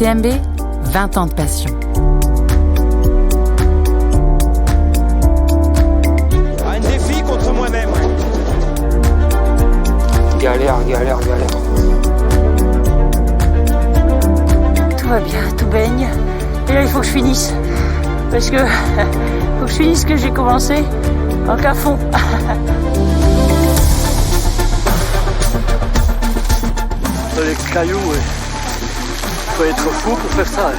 L'UTMB, 20 ans de passion. Un défi contre moi-même. Galère. Tout va bien, tout baigne. Et là, il faut que je finisse. Parce que faut que je finisse ce que j'ai commencé. Donc à fond. Les cailloux, faut être fou pour faire ça.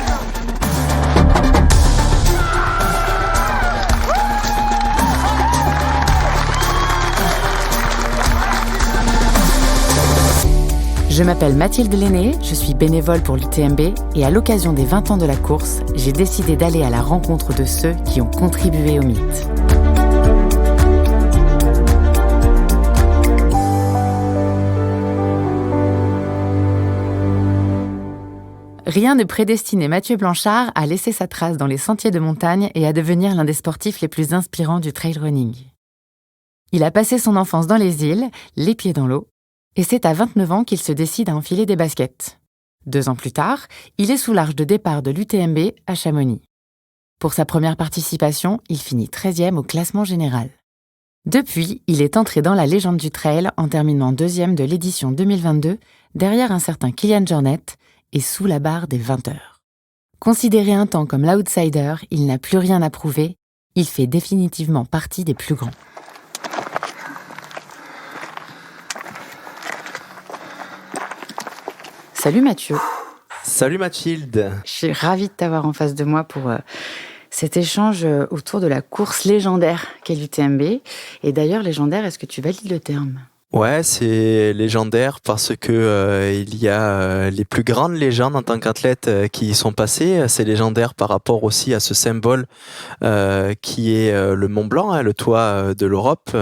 Je m'appelle Mathilde Lenné, je suis bénévole pour l'UTMB et à l'occasion des 20 ans de la course, j'ai décidé d'aller à la rencontre de ceux qui ont contribué au mythe. Rien ne prédestinait Mathieu Blanchard à laisser sa trace dans les sentiers de montagne et à devenir l'un des sportifs les plus inspirants du trail running. Il a passé son enfance dans les îles, les pieds dans l'eau, et c'est à 29 ans qu'il se décide à enfiler des baskets. 2 ans plus tard, il est sous l'arche de départ de l'UTMB à Chamonix. Pour sa première participation, il finit 13e au classement général. Depuis, il est entré dans la légende du trail en terminant 2e de l'édition 2022, derrière un certain Kilian Jornet, et sous la barre des 20 heures. Considéré un temps comme l'outsider, il n'a plus rien à prouver, il fait définitivement partie des plus grands. Salut Mathieu. Salut Mathilde. Je suis ravie de t'avoir en face de moi pour cet échange autour de la course légendaire qu'est l'UTMB. Et d'ailleurs, légendaire, est-ce que tu valides le terme ? Ouais, c'est légendaire parce que il y a les plus grandes légendes en tant qu'athlète qui y sont passées. C'est légendaire par rapport aussi à ce symbole qui est le Mont Blanc, le toit de l'Europe,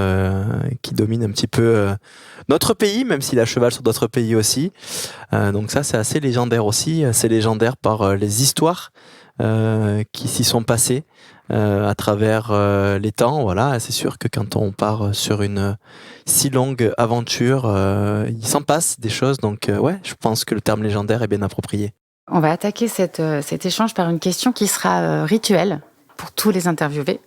qui domine un petit peu notre pays, même s'il a cheval sur d'autres pays aussi. Donc ça, c'est assez légendaire aussi. C'est légendaire par les histoires qui s'y sont passées à travers les temps. Voilà, c'est sûr que quand on part sur une si longue aventure, il s'en passe des choses. Donc ouais, je pense que le terme légendaire est bien approprié. On va attaquer cet échange par une question qui sera rituelle pour tous les interviewés,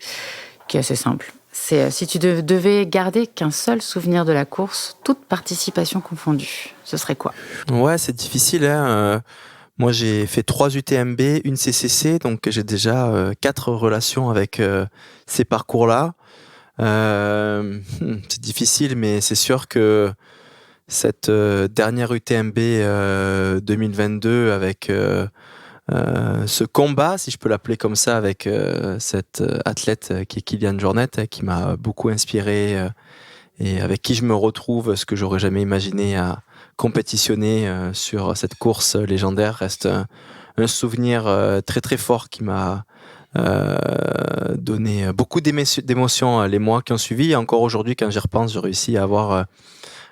qui est assez simple. C'est si tu devais garder qu'un seul souvenir de la course, toute participation confondue, ce serait quoi ? Ouais, c'est difficile, hein. Moi, j'ai fait 3 UTMB, une CCC, donc j'ai déjà 4 relations avec ces parcours-là. C'est difficile, mais c'est sûr que cette dernière UTMB 2022 avec ce combat, si je peux l'appeler comme ça, avec cet athlète qui est Kilian Jornet, qui m'a beaucoup inspiré et avec qui je me retrouve, ce que j'aurais jamais imaginé à compétitionner sur cette course légendaire, reste un souvenir très très fort qui m'a donné beaucoup d'émotions les mois qui ont suivi. Et encore aujourd'hui, quand j'y repense, j'ai réussi à avoir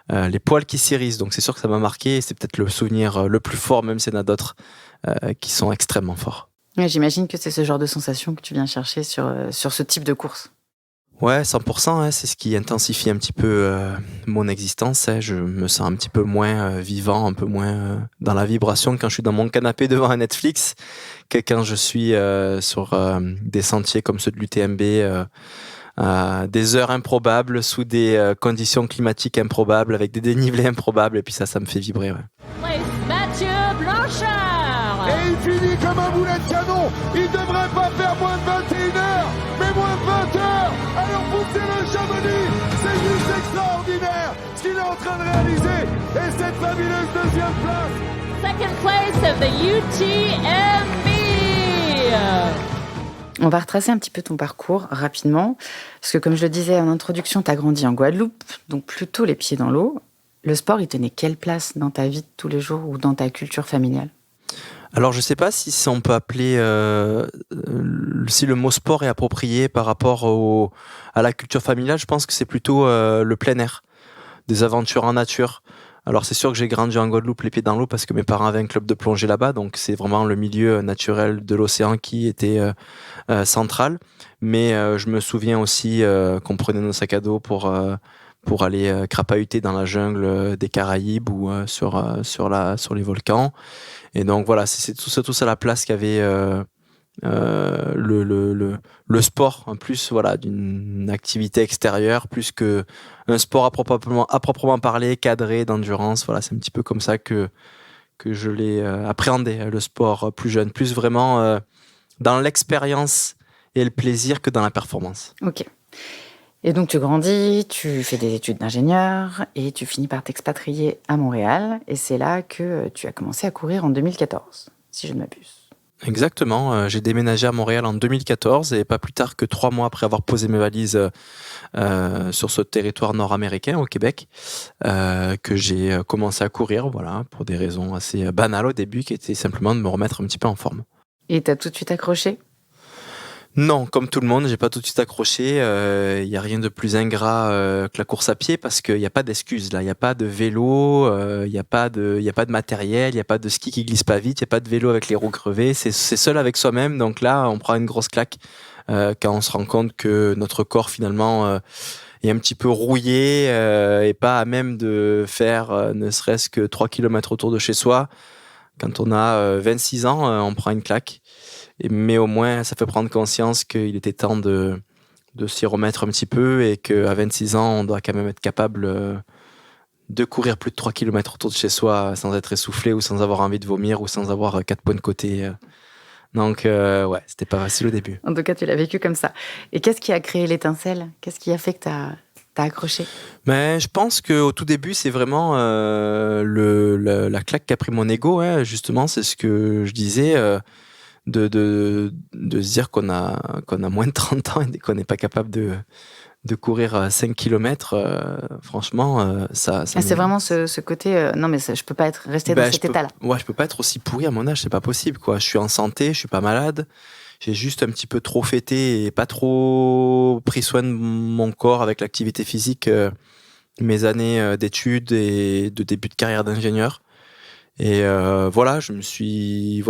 les poils qui s'irrissent. Donc c'est sûr que ça m'a marqué. C'est peut-être le souvenir le plus fort, même s'il y en a d'autres qui sont extrêmement forts. Ouais, j'imagine que c'est ce genre de sensation que tu viens chercher sur ce type de course. Ouais, 100%, hein, c'est ce qui intensifie un petit peu mon existence. Hein. Je me sens un petit peu moins vivant, un peu moins dans la vibration quand je suis dans mon canapé devant un Netflix que quand je suis sur des sentiers comme ceux de l'UTMB, à des heures improbables, sous des conditions climatiques improbables, avec des dénivelés improbables, et puis ça me fait vibrer. Ouais. Mathieu Blanchard. Et il finit comme un boulet de canon. Il devrait pas faire moins de 21 heures, mais moins de 20 heures. Alors poussez le Chamonix. C'est juste extraordinaire ce qu'il est en train de réaliser. Et cette fabuleuse deuxième place. Second place of the UTMB. On va retracer un petit peu ton parcours rapidement, parce que comme je le disais en introduction, tu as grandi en Guadeloupe, donc plutôt les pieds dans l'eau. Le sport, il tenait quelle place dans ta vie de tous les jours ou dans ta culture familiale ? Alors, je ne sais pas si on peut appeler, si le mot sport est approprié par rapport à la culture familiale. Je pense que c'est plutôt le plein air, des aventures en nature. Alors, c'est sûr que j'ai grandi en Guadeloupe, les pieds dans l'eau, parce que mes parents avaient un club de plongée là-bas. Donc, c'est vraiment le milieu naturel de l'océan qui était central. Mais je me souviens aussi qu'on prenait nos sacs à dos pour pour aller crapahuter dans la jungle des Caraïbes ou sur les volcans. Et donc voilà, c'est tout ça la place qu'avait le sport, en plus voilà, d'une activité extérieure, plus que un sport à proprement parler, cadré, d'endurance. Voilà, c'est un petit peu comme ça que je l'ai appréhendé, le sport plus jeune, plus vraiment dans l'expérience et le plaisir que dans la performance. Ok. Et donc tu grandis, tu fais des études d'ingénieur et tu finis par t'expatrier à Montréal. Et c'est là que tu as commencé à courir en 2014, si je ne m'abuse. Exactement, j'ai déménagé à Montréal en 2014 et pas plus tard que 3 mois après avoir posé mes valises sur ce territoire nord-américain au Québec, que j'ai commencé à courir, voilà, pour des raisons assez banales au début, qui étaient simplement de me remettre un petit peu en forme. Et t'as tout de suite accroché ? Non, comme tout le monde, j'ai pas tout de suite accroché. Il y a rien de plus ingrat que la course à pied parce qu'il n'y a pas d'excuses là. Il n'y a pas de vélo, il y a pas de matériel, il n'y a pas de ski qui glisse pas vite, il n'y a pas de vélo avec les roues crevées. C'est seul avec soi-même. Donc là, on prend une grosse claque quand on se rend compte que notre corps finalement est un petit peu rouillé et pas à même de faire ne serait-ce que 3 km autour de chez soi. Quand on a 26 ans, on prend une claque. Mais au moins, ça fait prendre conscience qu'il était temps de s'y remettre un petit peu et qu'à 26 ans, on doit quand même être capable de courir plus de 3 km autour de chez soi sans être essoufflé ou sans avoir envie de vomir ou sans avoir 4 points de côté. Donc, ouais, c'était pas facile au début. En tout cas, tu l'as vécu comme ça. Et qu'est-ce qui a créé l'étincelle ? Qu'est-ce qui a fait que t'as accroché ? Mais je pense qu'au tout début, c'est vraiment la claque qu'a pris mon ego. Hein. Justement, c'est ce que je disais. De se dire qu'on a moins de 30 ans et qu'on n'est pas capable de courir 5 km, franchement, ça c'est vraiment ce côté, non mais ça, je peux pas rester dans cet état-là. Ouais, je peux pas être aussi pourri à mon âge, c'est pas possible, quoi. Je suis en santé, je suis pas malade, j'ai juste un petit peu trop fêté et pas trop pris soin de mon corps avec l'activité physique, mes années d'études et de début de carrière d'ingénieur. Et voilà, je me suis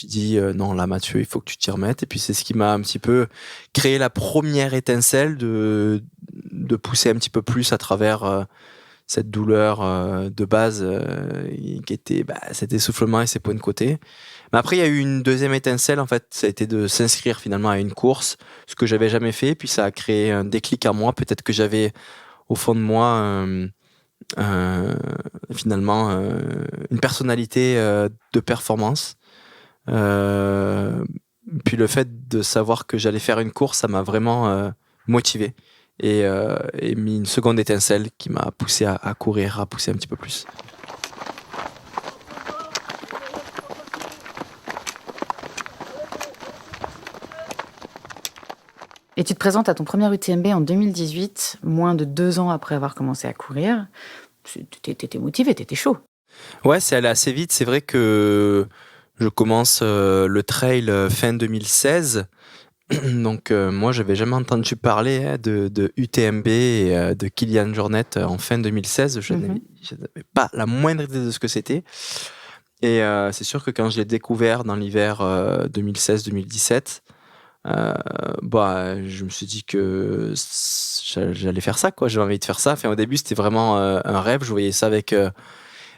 dit non là Mathieu, il faut que tu t'y remettes. Et puis c'est ce qui m'a un petit peu créé la première étincelle de pousser un petit peu plus à travers cette douleur de base qui était cet essoufflement et ces points de côté. Mais après il y a eu une deuxième étincelle, en fait, ça a été de s'inscrire finalement à une course, ce que j'avais jamais fait. Puis ça a créé un déclic en moi. Peut-être que j'avais au fond de moi finalement une personnalité de performance. Puis le fait de savoir que j'allais faire une course, ça m'a vraiment motivé et mis une seconde étincelle qui m'a poussé à courir, à pousser un petit peu plus. Et tu te présentes à ton premier UTMB en 2018, moins de 2 ans après avoir commencé à courir. T'étais motivé, t'étais chaud. Ouais, c'est allé assez vite. C'est vrai que je commence le trail fin 2016. Donc moi, j'avais jamais entendu parler de UTMB et de Kilian Jornet en fin 2016. Je n'avais pas la moindre idée de ce que c'était. Et c'est sûr que quand je l'ai découvert dans l'hiver 2016-2017, je me suis dit que j'allais faire ça, quoi. J'avais envie de faire ça. Enfin, au début, c'était vraiment un rêve. Je voyais ça avec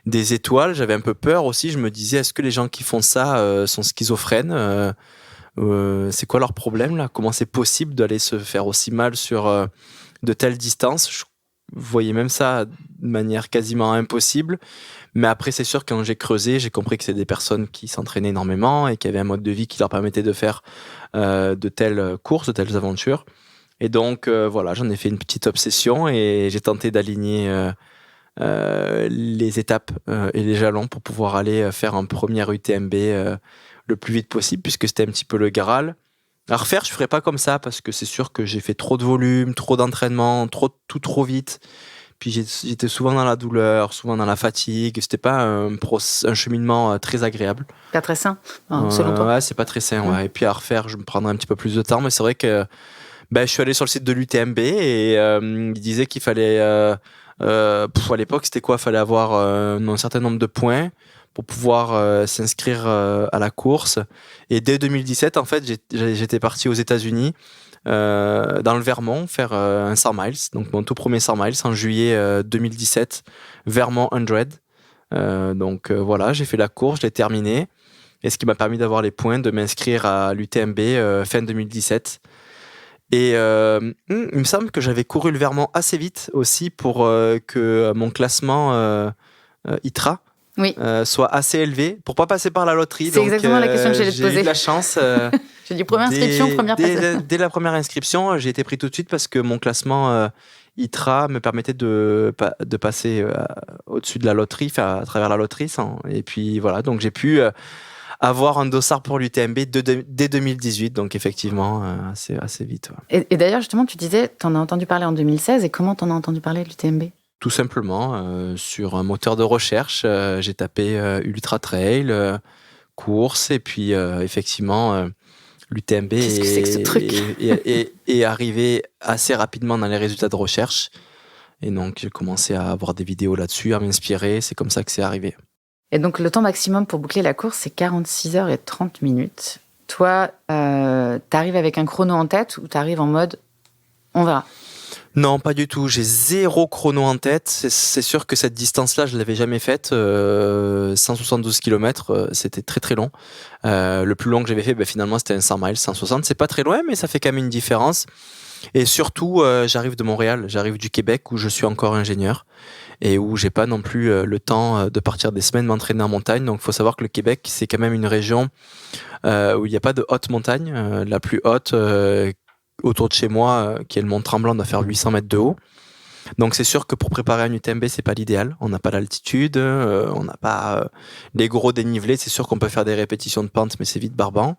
des étoiles. J'avais un peu peur aussi. Je me disais, est-ce que les gens qui font ça sont schizophrènes ? C'est quoi leur problème là ? Comment c'est possible d'aller se faire aussi mal sur de telles distances ? Je voyais même ça de manière quasiment impossible. Mais après, c'est sûr, quand j'ai creusé, j'ai compris que c'est des personnes qui s'entraînaient énormément et qui avaient un mode de vie qui leur permettait de faire de telles courses, de telles aventures. Et donc, voilà, j'en ai fait une petite obsession et j'ai tenté d'aligner les étapes et les jalons pour pouvoir aller faire un premier UTMB le plus vite possible, puisque c'était un petit peu le Graal. À refaire, je ferais pas comme ça, parce que c'est sûr que j'ai fait trop de volume, trop d'entraînement, tout trop vite. Puis j'étais souvent dans la douleur, souvent dans la fatigue. C'était pas un cheminement très agréable. Pas très sain, selon toi. Ouais, c'est pas très sain. Ouais. Et puis à refaire, je me prendrais un petit peu plus de temps. Mais c'est vrai que je suis allé sur le site de l'UTMB et il disait qu'il fallait... à l'époque, c'était quoi ? Il fallait avoir un certain nombre de points pour pouvoir s'inscrire à la course. Et dès 2017, en fait, j'étais parti aux États-Unis, dans le Vermont, faire un 100 miles. Donc mon tout premier 100 miles en juillet 2017, Vermont 100. Voilà, j'ai fait la course, je l'ai terminée. Et ce qui m'a permis d'avoir les points, de m'inscrire à l'UTMB fin 2017. Et il me semble que j'avais couru le Vermont assez vite aussi pour que mon classement ITRA soit assez élevé, pour pas passer par la loterie. C'est exactement la question que j'allais te poser. J'ai eu de la chance. J'ai dit première inscription, première place. Dès la première inscription, j'ai été pris tout de suite parce que mon classement ITRA me permettait de passer au-dessus de la loterie, à travers la loterie. Et puis voilà, donc j'ai pu avoir un dossard pour l'UTMB dès 2018, donc effectivement, assez vite. Ouais. Et d'ailleurs, justement, tu disais, tu en as entendu parler en 2016, et comment tu en as entendu parler de l'UTMB ? Tout simplement, sur un moteur de recherche, j'ai tapé Ultra Trail, course, et puis effectivement, l'UTMB Qu'est-ce que c'est que ce truc ? est arrivé assez rapidement dans les résultats de recherche. Et donc, j'ai commencé à avoir des vidéos là-dessus, à m'inspirer. C'est comme ça que c'est arrivé. Et donc, le temps maximum pour boucler la course, c'est 46 heures et 30 minutes. Toi, t'arrives avec un chrono en tête ou t'arrives en mode « on verra » ? Non, pas du tout. J'ai 0 chrono en tête. C'est sûr que cette distance-là, je ne l'avais jamais faite. 172 km, c'était très très long. Le plus long que j'avais fait, finalement, c'était un 100 miles, 160. C'est pas très loin, mais ça fait quand même une différence. Et surtout, j'arrive de Montréal, j'arrive du Québec où je suis encore ingénieur et où j'ai pas non plus le temps de partir des semaines m'entraîner en montagne. Donc, il faut savoir que le Québec, c'est quand même une région où il n'y a pas de haute montagne. La plus haute autour de chez moi, qui est le Mont Tremblant, doit faire 800 mètres de haut. Donc c'est sûr que pour préparer un UTMB, c'est pas l'idéal. On n'a pas l'altitude, on n'a pas les gros dénivelés. C'est sûr qu'on peut faire des répétitions de pente, mais c'est vite barbant.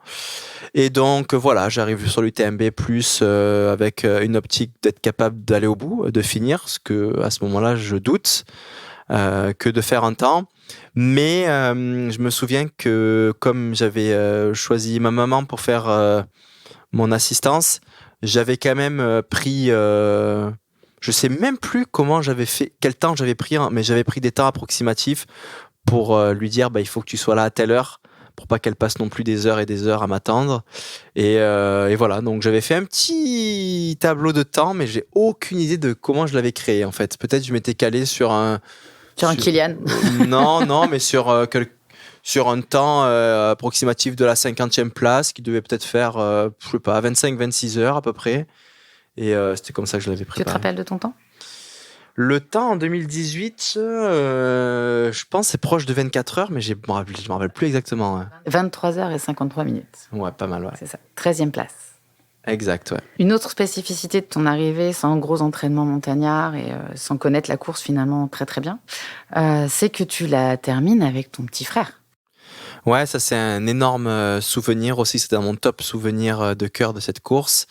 Et donc voilà, j'arrive sur l'UTMB plus avec une optique d'être capable d'aller au bout, de finir, ce que à ce moment-là je doute, que de faire un temps. Mais je me souviens que comme j'avais choisi ma maman pour faire mon assistance, j'avais quand même pris... je sais même plus comment j'avais fait, quel temps j'avais pris, mais j'avais pris des temps approximatifs pour lui dire il faut que tu sois là à telle heure pour pas qu'elle passe non plus des heures et des heures à m'attendre. Et voilà, donc j'avais fait un petit tableau de temps, mais j'ai aucune idée de comment je l'avais créé en fait. Peut-être je m'étais calé sur un Kylian. Non, mais sur un temps approximatif de la 50e place qui devait peut-être faire, 25-26 heures à peu près. Et c'était comme ça que je l'avais préparé. Tu te rappelles de ton temps ? Le temps en 2018, je pense c'est proche de 24 heures, mais je me rappelle plus exactement. Ouais. 23 heures et 53 minutes. Ouais, pas mal, ouais. C'est ça, 13e place. Exact, ouais. Une autre spécificité de ton arrivée, sans gros entraînement montagnard et sans connaître la course finalement très très bien, c'est que tu la termines avec ton petit frère. Ouais, ça c'est un énorme souvenir aussi, c'est dans mon top souvenir de cœur de cette course.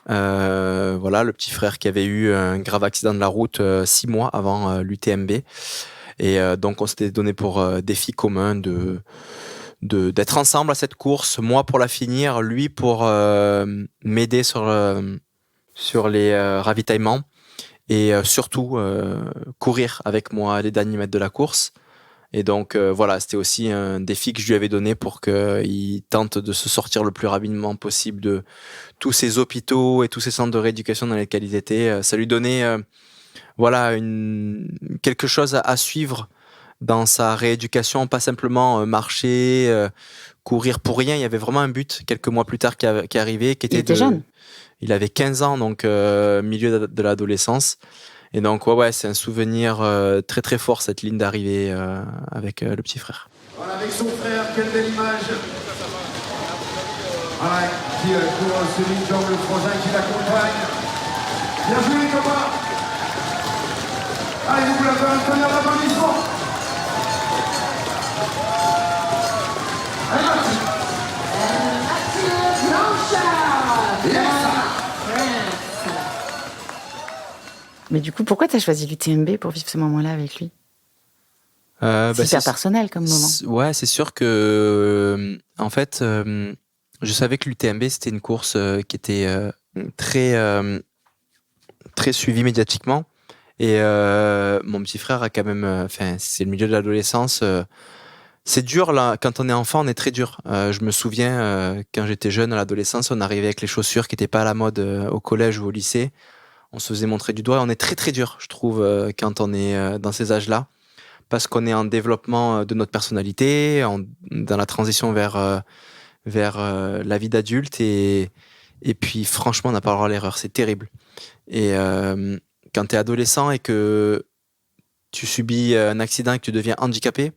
Voilà, le petit frère qui avait eu un grave accident de la route 6 mois avant l'UTMB. Et donc on s'était donné pour défi commun d'être ensemble à cette course, moi pour la finir, lui pour m'aider sur les ravitaillements et surtout courir avec moi les derniers mètres de la course. Et donc voilà, c'était aussi un défi que je lui avais donné pour qu'il tente de se sortir le plus rapidement possible de tous ces hôpitaux et tous ces centres de rééducation dans lesquels ils étaient. Ça lui donnait voilà quelque chose à suivre dans sa rééducation, pas simplement marcher, courir pour rien. Il y avait vraiment un but quelques mois plus tard qui arrivait. Il était jeune. Il avait 15 ans, donc milieu de l'adolescence. Et donc, ouais, c'est un souvenir très très fort, cette ligne d'arrivée avec le petit frère. Voilà, avec son frère, quelle belle image. Voilà, qui court celui Jean le frangin qui l'accompagne. Bien joué, Thomas. Allez, vous pouvez faire un tonnerre d'applaudissements. Allez, parti. Mathieu Blanchard. Yes. Mais du coup, pourquoi tu as choisi l'UTMB pour vivre ce moment-là avec lui ? C'est hyper personnel comme moment. Ouais, c'est sûr que, en fait, je savais que l'UTMB, c'était une course qui était très suivie médiatiquement. Et mon petit frère a quand même, c'est le milieu de l'adolescence, C'est dur là, quand on est enfant, on est très dur. Je me souviens quand j'étais jeune à l'adolescence, on arrivait avec les chaussures qui n'étaient pas à la mode au collège ou au lycée. On se faisait montrer du doigt. On est très très dur, je trouve, quand on est dans ces âges-là, parce qu'on est en développement de notre personnalité, dans la transition vers la vie d'adulte et puis franchement, on n'a pas le droit à l'erreur. C'est terrible. Et quand tu es adolescent et que tu subis un accident et que tu deviens handicapé.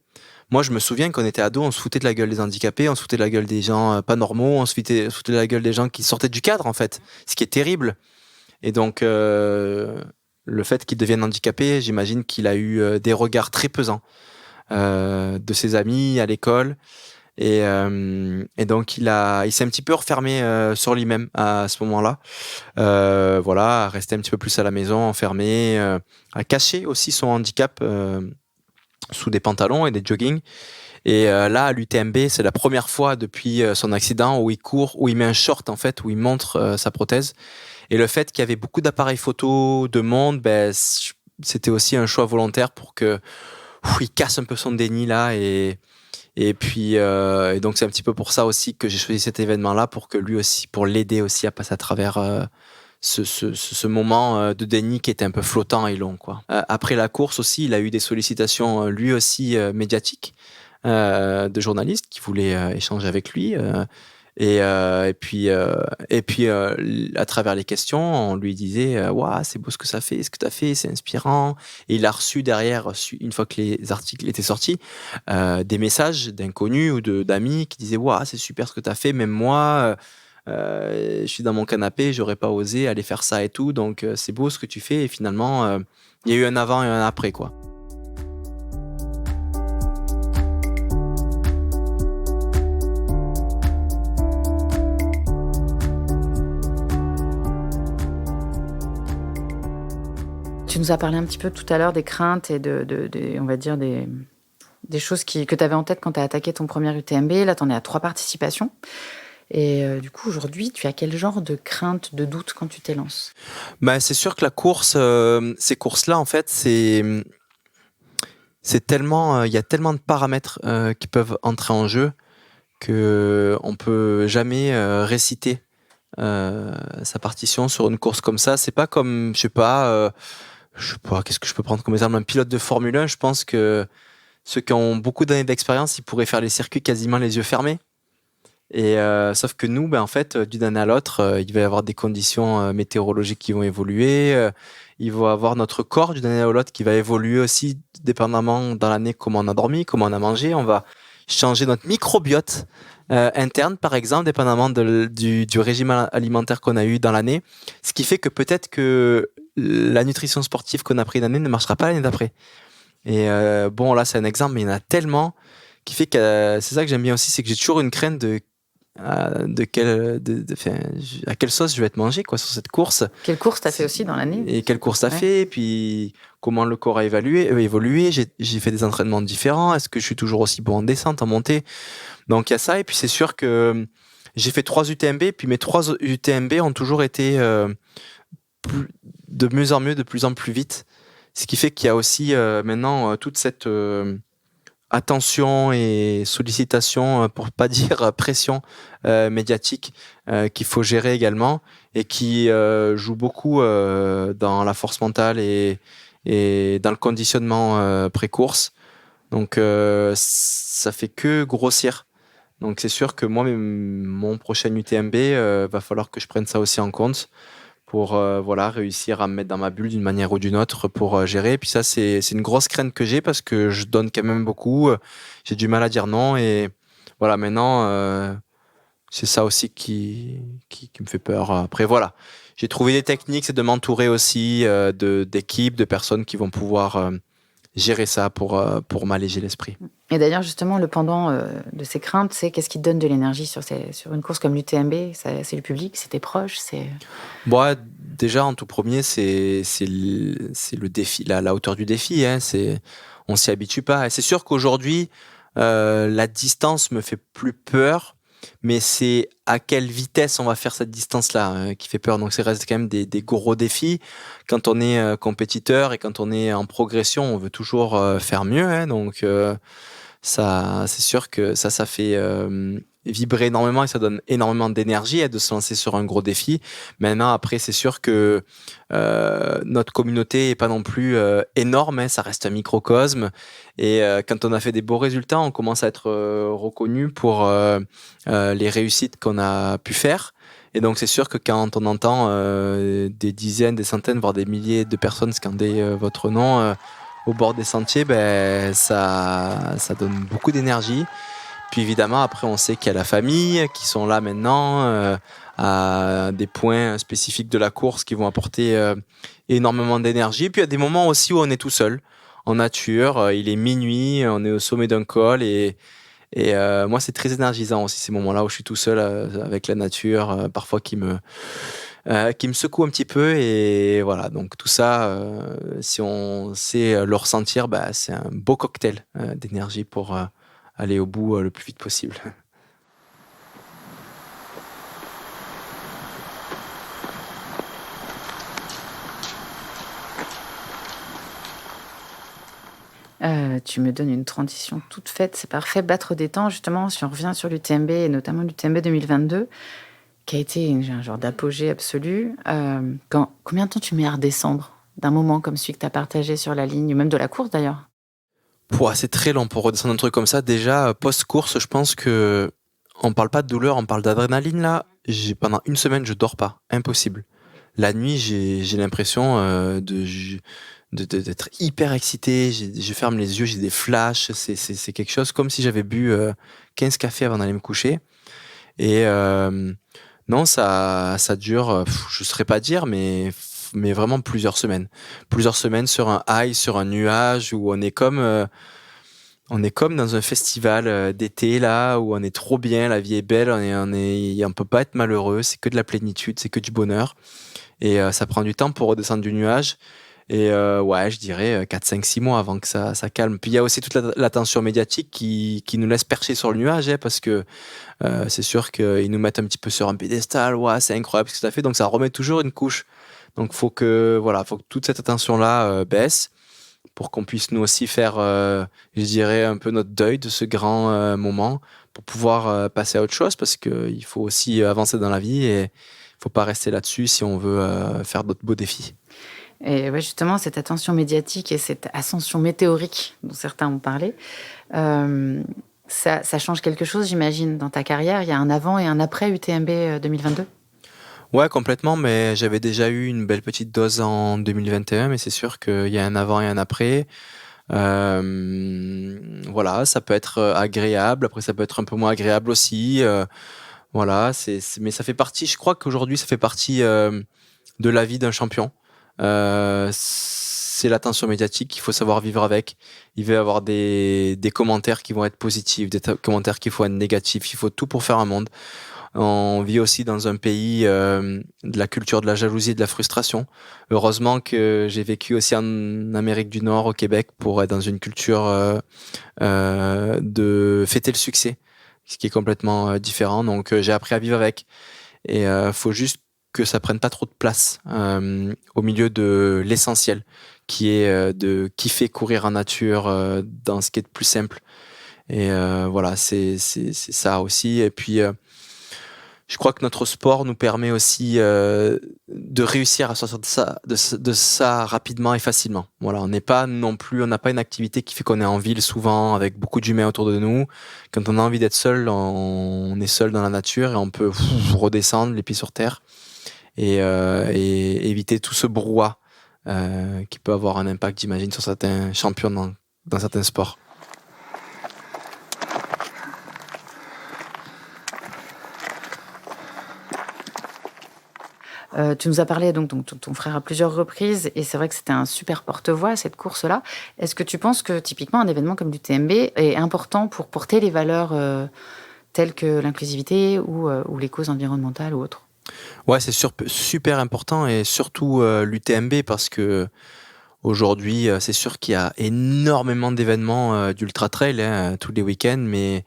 Moi, je me souviens qu'on était ado, on se foutait de la gueule des handicapés, on se foutait de la gueule des gens pas normaux, on se foutait de la gueule des gens qui sortaient du cadre, en fait, ce qui est terrible. Et donc, le fait qu'il devienne handicapé, j'imagine qu'il a eu des regards très pesants de ses amis à l'école. Et donc, il s'est un petit peu refermé sur lui-même à ce moment-là. Voilà, à rester un petit peu plus à la maison, enfermé, à cacher aussi son handicap sous des pantalons et des joggings. Et là, à l'UTMB, c'est la première fois depuis son accident où il court, où il met un short en fait, où il montre sa prothèse. Et le fait qu'il y avait beaucoup d'appareils photo, de monde, c'était aussi un choix volontaire pour que il casse un peu son déni là. Et puis, et donc c'est un petit peu pour ça aussi que j'ai choisi cet événement-là, pour que lui aussi, pour l'aider aussi à passer à travers ce moment de déni qui était un peu flottant et long, quoi. Après la course aussi, il a eu des sollicitations lui aussi médiatiques de journalistes qui voulaient échanger avec lui. Et puis à travers les questions, on lui disait waouh, c'est beau ce que ça fait, ce que tu as fait, c'est inspirant. Et il a reçu derrière, une fois que les articles étaient sortis, des messages d'inconnus ou d'amis qui disaient waouh, c'est super ce que tu as fait, même moi je suis dans mon canapé, j'aurais pas osé aller faire ça et tout, donc c'est beau ce que tu fais. Et finalement il y a eu un avant et un après, quoi. Tu nous as parlé un petit peu tout à l'heure des craintes et on va dire des choses que tu avais en tête quand tu as attaqué ton premier UTMB. Là, tu en es à 3 participations. Et du coup, aujourd'hui, tu as quel genre de crainte, de doute quand tu t'élances ? C'est sûr que la course, ces courses-là, en fait, c'est tellement, il y a tellement de paramètres qui peuvent entrer en jeu que on peut jamais réciter sa partition sur une course comme ça. C'est pas comme, je sais pas, qu'est-ce que je peux prendre comme exemple ? Un pilote de Formule 1, je pense que ceux qui ont beaucoup d'années d'expérience, ils pourraient faire les circuits quasiment les yeux fermés. Et sauf que nous, en fait, d'une année à l'autre, il va y avoir des conditions météorologiques qui vont évoluer. Il va y avoir notre corps d'une année à l'autre qui va évoluer aussi, dépendamment dans l'année, comment on a dormi, comment on a mangé. On va changer notre microbiote interne, par exemple, dépendamment du régime alimentaire qu'on a eu dans l'année. Ce qui fait que peut-être que la nutrition sportive qu'on a pris une année ne marchera pas l'année d'après. Et là, c'est un exemple, mais il y en a tellement qui fait que c'est ça que j'aime bien aussi, c'est que j'ai toujours une crainte à quelle sauce je vais être mangé, quoi, sur cette course. Quelle course t'as fait aussi dans l'année ? Et quelle course t'as fait, et puis comment le corps a évolué. J'ai fait des entraînements différents. Est-ce que je suis toujours aussi bon en descente, en montée ? Donc il y a ça. Et puis c'est sûr que j'ai fait 3 UTMB, puis mes 3 UTMB ont toujours été de mieux en mieux, de plus en plus vite. Ce qui fait qu'il y a aussi maintenant toute cette attention et sollicitation, pour pas dire pression médiatique, qu'il faut gérer également, et qui joue beaucoup dans la force mentale et dans le conditionnement pré-course. Donc ça fait que grossir. Donc c'est sûr que moi, mon prochain UTMB, va falloir que je prenne ça aussi en compte pour réussir à me mettre dans ma bulle d'une manière ou d'une autre pour gérer. Et puis ça, c'est une grosse crainte que j'ai, parce que je donne quand même beaucoup. J'ai du mal à dire non. Et voilà, maintenant, c'est ça aussi qui me fait peur. Après, voilà, j'ai trouvé des techniques, c'est de m'entourer aussi d'équipes, de personnes qui vont pouvoir gérer ça pour m'alléger l'esprit. Et d'ailleurs, justement, le pendant de ces craintes, c'est qu'est-ce qui te donne de l'énergie sur une course comme l'UTMB ? C'est le public, c'est tes proches, c'est... Déjà, en tout premier, c'est le défi, la hauteur du défi. Hein, on s'y habitue pas. Et c'est sûr qu'aujourd'hui, la distance me fait plus peur, mais c'est à quelle vitesse on va faire cette distance-là qui fait peur. Donc, ça reste quand même des gros défis. Quand on est compétiteur et quand on est en progression, on veut toujours faire mieux. Hein, donc, Ça, c'est sûr que ça fait vibrer énormément et ça donne énormément d'énergie de se lancer sur un gros défi. Maintenant, après, c'est sûr que notre communauté est pas non plus énorme, hein, ça reste un microcosme. Et quand on a fait des beaux résultats, on commence à être reconnu pour les réussites qu'on a pu faire. Et donc, c'est sûr que quand on entend des dizaines, des centaines, voire des milliers de personnes scander votre nom au bord des sentiers, ben, ça donne beaucoup d'énergie. Puis évidemment, après, on sait qu'il y a la famille qui sont là maintenant à des points spécifiques de la course qui vont apporter énormément d'énergie. Puis il y a des moments aussi où on est tout seul en nature. Il est minuit, on est au sommet d'un col et moi, c'est très énergisant aussi ces moments-là où je suis tout seul avec la nature, parfois qui me secoue un petit peu. Et voilà, donc tout ça, si on sait le ressentir, bah, c'est un beau cocktail d'énergie pour aller au bout le plus vite possible. Tu me donnes une transition toute faite, c'est parfait. Battre des temps, justement, si on revient sur l'UTMB, et notamment l'UTMB 2022, qui a été un genre d'apogée absolu. Combien de temps tu mets à redescendre d'un moment comme celui que tu as partagé sur la ligne, ou même de la course d'ailleurs? C'est très long pour redescendre un truc comme ça. Déjà, post-course, je pense que on parle pas de douleur, on parle d'adrénaline là. Pendant une semaine, je dors pas. Impossible. La nuit, j'ai l'impression d'être hyper excité. Je ferme les yeux, j'ai des flashs. C'est quelque chose comme si j'avais bu 15 cafés avant d'aller me coucher. Et non, ça dure, je ne saurais pas dire, mais vraiment plusieurs semaines. Plusieurs semaines sur un high, sur un nuage, où on est comme dans un festival d'été, là, où on est trop bien, la vie est belle, on peut pas être malheureux, c'est que de la plénitude, c'est que du bonheur. Et ça prend du temps pour redescendre du nuage. Et ouais, je dirais 4, 5, 6 mois avant que ça calme. Puis il y a aussi toute l'attention médiatique qui nous laisse percher sur le nuage, hein, parce que c'est sûr qu'ils nous mettent un petit peu sur un pédestal. Ouais, c'est incroyable ce que ça fait. Donc ça remet toujours une couche. Donc faut que toute cette attention-là baisse pour qu'on puisse nous aussi faire, je dirais, un peu notre deuil de ce grand moment pour pouvoir passer à autre chose, parce qu'il faut aussi avancer dans la vie et il faut pas rester là-dessus si on veut faire d'autres beaux défis. Et ouais, justement, cette attention médiatique et cette ascension météorique dont certains ont parlé, ça change quelque chose, j'imagine, dans ta carrière. Il y a un avant et un après UTMB 2022? Ouais, complètement, mais j'avais déjà eu une belle petite dose en 2021, mais c'est sûr qu'il y a un avant et un après. Voilà, ça peut être agréable, après ça peut être un peu moins agréable aussi. Voilà, mais ça fait partie, je crois qu'aujourd'hui, ça fait partie de la vie d'un champion. C'est l'attention médiatique qu'il faut savoir vivre avec. Il va y avoir des commentaires qui vont être positifs, des commentaires qui vont être négatifs. Il faut tout pour faire un monde. On vit aussi dans un pays de la culture de la jalousie et de la frustration. Heureusement que j'ai vécu aussi en Amérique du Nord, au Québec, pour être dans une culture de fêter le succès, ce qui est complètement différent. Donc j'ai appris à vivre avec. Et faut juste que ça prenne pas trop de place au milieu de l'essentiel, qui est de kiffer courir en nature dans ce qui est de plus simple. Et voilà, c'est ça aussi. Et puis je crois que notre sport nous permet aussi de réussir à sortir de ça rapidement et facilement. Voilà, on n'a pas une activité qui fait qu'on est en ville souvent avec beaucoup d'humains autour de nous. Quand on a envie d'être seul, on est seul dans la nature et on peut redescendre les pieds sur terre et éviter tout ce brouhaha qui peut avoir un impact, j'imagine, sur certains champions dans certains sports. Tu nous as parlé donc ton frère à plusieurs reprises, et c'est vrai que c'était un super porte-voix, cette course-là. Est-ce que tu penses que typiquement un événement comme l'UTMB est important pour porter les valeurs telles que l'inclusivité ou les causes environnementales ou autres? Ouais, c'est super important, et surtout l'UTMB, parce que aujourd'hui, c'est sûr qu'il y a énormément d'événements d'ultra trail tous les week-ends, mais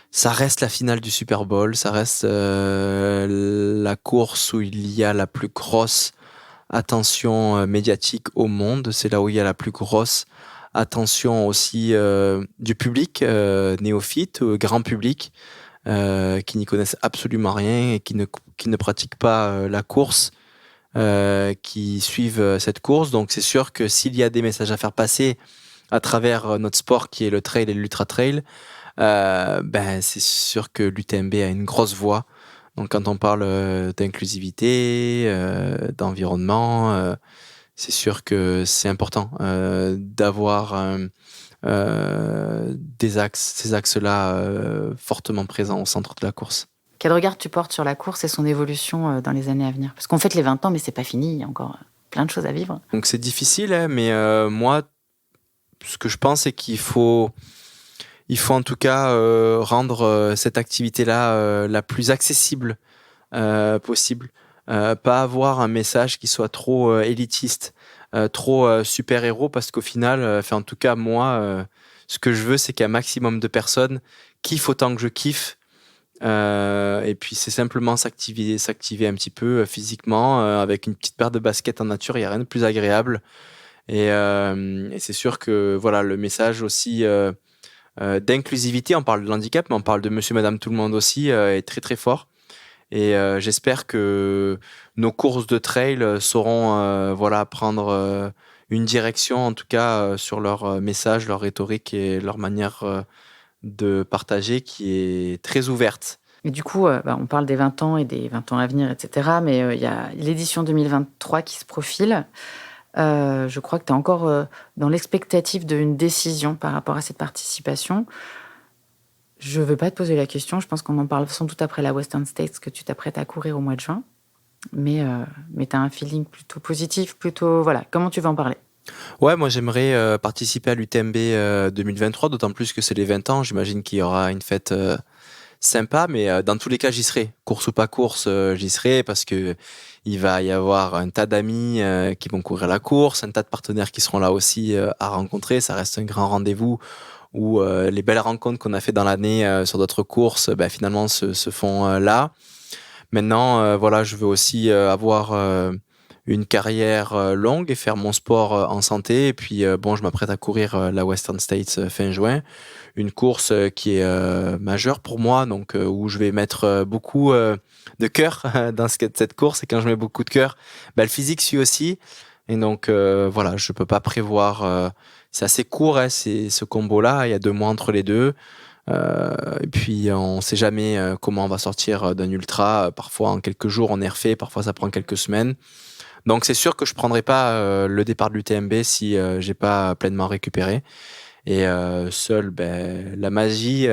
ça reste la finale du Super Bowl, ça reste la course où il y a la plus grosse attention médiatique au monde. C'est là où il y a la plus grosse attention aussi du public, néophyte, grand public, qui n'y connaissent absolument rien et qui ne pratiquent pas la course, qui suivent cette course. Donc c'est sûr que s'il y a des messages à faire passer à travers notre sport qui est le trail et l'ultra-trail, c'est sûr que l'UTMB a une grosse voix. Donc quand on parle d'inclusivité, d'environnement, c'est sûr que c'est important d'avoir ces axes-là fortement présents au centre de la course. Quel regard tu portes sur la course et son évolution dans les années à venir ? Parce qu'on fête les 20 ans, mais c'est pas fini, il y a encore plein de choses à vivre. Donc c'est difficile, mais moi, ce que je pense, c'est qu'il faut en tout cas rendre cette activité-là la plus accessible possible. Pas avoir un message qui soit trop élitiste, trop super-héros, parce qu'au final, en tout cas, moi, ce que je veux, c'est qu'un maximum de personnes kiffent autant que je kiffe. Et puis, c'est simplement s'activer un petit peu physiquement, avec une petite paire de baskets en nature, il n'y a rien de plus agréable. Et c'est sûr que voilà, le message aussi d'inclusivité, on parle de l'handicap, mais on parle de monsieur, madame, tout le monde aussi, est très, très fort. Et j'espère que nos courses de trail sauront prendre une direction, en tout cas sur leur message, leur rhétorique et leur manière de partager qui est très ouverte. Et du coup, on parle des 20 ans et des 20 ans à venir, etc. Mais il y a l'édition 2023 qui se profile. Je crois que tu es encore dans l'expectative d'une décision par rapport à cette participation. Je ne veux pas te poser la question, je pense qu'on en parle sans doute après la Western States que tu t'apprêtes à courir au mois de juin. Mais tu as un feeling plutôt positif, voilà. Comment tu vas en parler ? Ouais, moi j'aimerais participer à l'UTMB 2023, d'autant plus que c'est les 20 ans. J'imagine qu'il y aura une fête sympa, mais dans tous les cas j'y serai. Course ou pas course, j'y serai parce que il va y avoir un tas d'amis qui vont courir la course, un tas de partenaires qui seront là aussi à rencontrer. Ça reste un grand rendez-vous où les belles rencontres qu'on a fait dans l'année sur d'autres courses, finalement se font là. Maintenant, je veux aussi avoir une carrière longue et faire mon sport en santé. Et puis, je m'apprête à courir la Western States fin juin. Une course qui est majeure pour moi, donc où je vais mettre beaucoup de cœur dans cette course. Et quand je mets beaucoup de cœur, le physique suit aussi. Et donc, je peux pas prévoir... c'est assez court, c'est ce combo-là. Il y a 2 mois entre les deux. Et puis, on sait jamais comment on va sortir d'un ultra. Parfois, en quelques jours, on est refait. Parfois, ça prend quelques semaines. Donc, c'est sûr que je prendrai pas le départ de l'UTMB si j'ai pas pleinement récupéré. Et seule la magie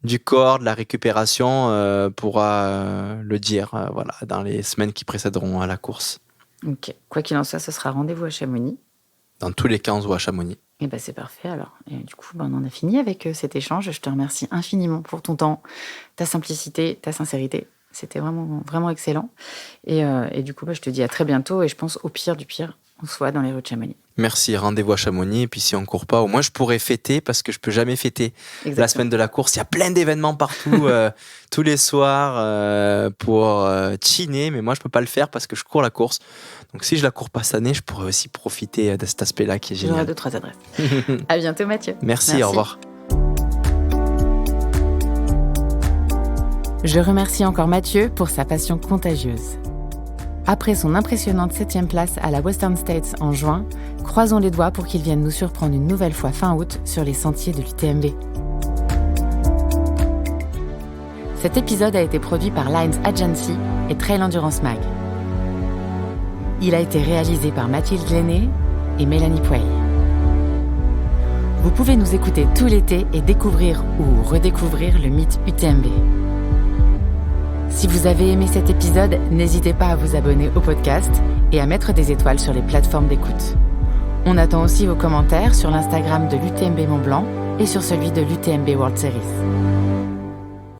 du corps, de la récupération pourra le dire dans les semaines qui précéderont à la course. Ok. Quoi qu'il en soit, ce sera rendez-vous à Chamonix. Dans tous les cas, on se voit à Chamonix. Et c'est parfait alors. Et du coup, on en a fini avec cet échange. Je te remercie infiniment pour ton temps, ta simplicité, ta sincérité. C'était vraiment, vraiment excellent. Et du coup, je te dis à très bientôt. Et je pense au pire du pire, on se voit dans les rues de Chamonix. Merci, rendez-vous à Chamonix. Et puis si on ne court pas, au moins je pourrais fêter parce que je ne peux jamais fêter. Exactement. La semaine de la course. Il y a plein d'événements partout, tous les soirs pour chiner. Mais moi, je ne peux pas le faire parce que je cours la course. Donc si je ne la cours pas cette année, je pourrais aussi profiter de cet aspect-là qui est génial. J'aurai 2-3 adresses. À bientôt, Mathieu. Merci, au revoir. Je remercie encore Mathieu pour sa passion contagieuse. Après son impressionnante 7e place à la Western States en juin, croisons les doigts pour qu'il vienne nous surprendre une nouvelle fois fin août sur les sentiers de l'UTMB. Cet épisode a été produit par Lines Agency et Trail Endurance Mag. Il a été réalisé par Mathilde Lenné et Mélanie Pouey. Vous pouvez nous écouter tout l'été et découvrir ou redécouvrir le mythe UTMB. Si vous avez aimé cet épisode, n'hésitez pas à vous abonner au podcast et à mettre des étoiles sur les plateformes d'écoute. On attend aussi vos commentaires sur l'Instagram de l'UTMB Mont Blanc et sur celui de l'UTMB World Series.